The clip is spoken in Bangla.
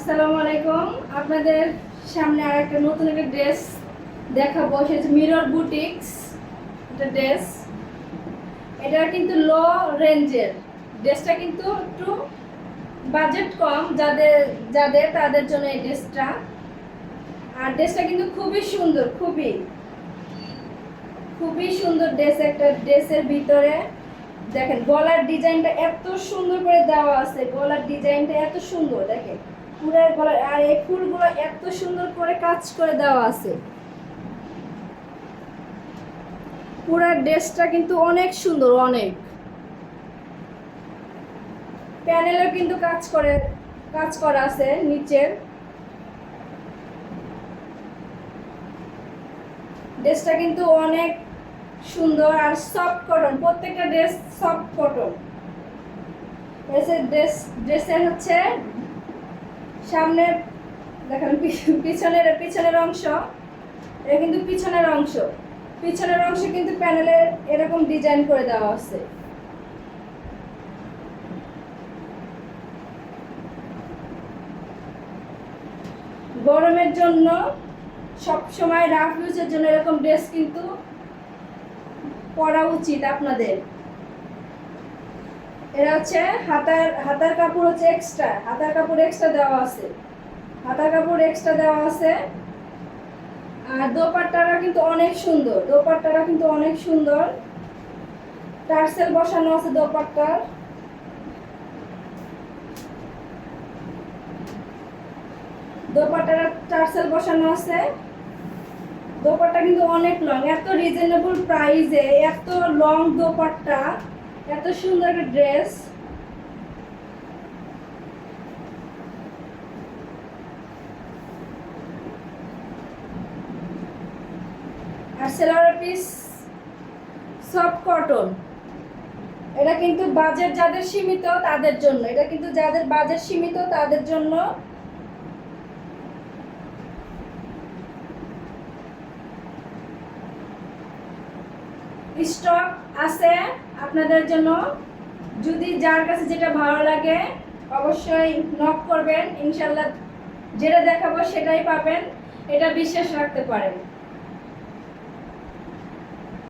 আসসালামু আলাইকুম। আপনাদের সামনে আর একটা নতুন একটা ড্রেস দেখাবো, সেটা হচ্ছে মিরর বুটিক্স একটা ড্রেস। এটা কিন্তু লো রেঞ্জের ড্রেসটা, কিন্তু একটু বাজেট কম যাদের যাদের তাদের জন্য এই ড্রেসটা। আর ড্রেসটা কিন্তু খুবই সুন্দর, খুবই খুবই সুন্দর ড্রেস। একটা ড্রেসের ভিতরে দেখেন গলার ডিজাইনটা এত সুন্দর করে দেওয়া আছে, গলার ডিজাইনটা এত সুন্দর দেখেন পুরো গলার, আর এই ফুলগুলো এত সুন্দর করে কাজ করে দেওয়া আছে। পুরো ড্রেসটা কিন্তু অনেক সুন্দর, অনেক। প্যানেলও কিন্তু কাজ করা আছে নিচের। ড্রেসটা কিন্তু অনেক সুন্দর আর সফট কটন, প্রত্যেকটা ড্রেস সফট কটন। ড্রেসের হচ্ছে সামনে দেখেন, পিছনের অংশ, এটা কিন্তু পিছনের অংশ কিন্তু প্যানেলে এরকম ডিজাইন করে দেওয়া আছে। গরমের জন্য, সব সময় রাফ ইউজের জন্য এরকম ড্রেস কিন্তু পরা উচিত আপনাদের। এরা হচ্ছে হাতার কাপড় হচ্ছে এক্সট্রা, হাতার কাপড় এক্সট্রা দেওয়া আছে, হাতার কাপড় এক্সট্রা দেওয়া আছে। আর দোপাট্টাটা কিন্তু অনেক সুন্দর, দোপাট্টাটা কিন্তু অনেক সুন্দর। টার্সেল বসানো আছে দোপাট্টার। দোপাট্টার টার্সেল বসানো আছে। দোপাট্টা কিন্তু অনেক লং, এত রিজনেবল প্রাইসে এত লং দোপাট্টা, এত সুন্দর একটা ড্রেস। আর সেলোয়ার পিস সফট কটন। এটা কিন্তু বাজেট যাদের সীমিত তাদের জন্য, এটা কিন্তু যাদের বাজেট সীমিত তাদের জন্য। স্টক আছে আপনাদের জন্য। যদি যার কাছে যেটা ভালো লাগে অবশ্যই নক করবেন, ইনশাল্লাহ যেটা দেখাবো সেটাই পাবেন, এটা বিশ্বাস রাখতে পারেন।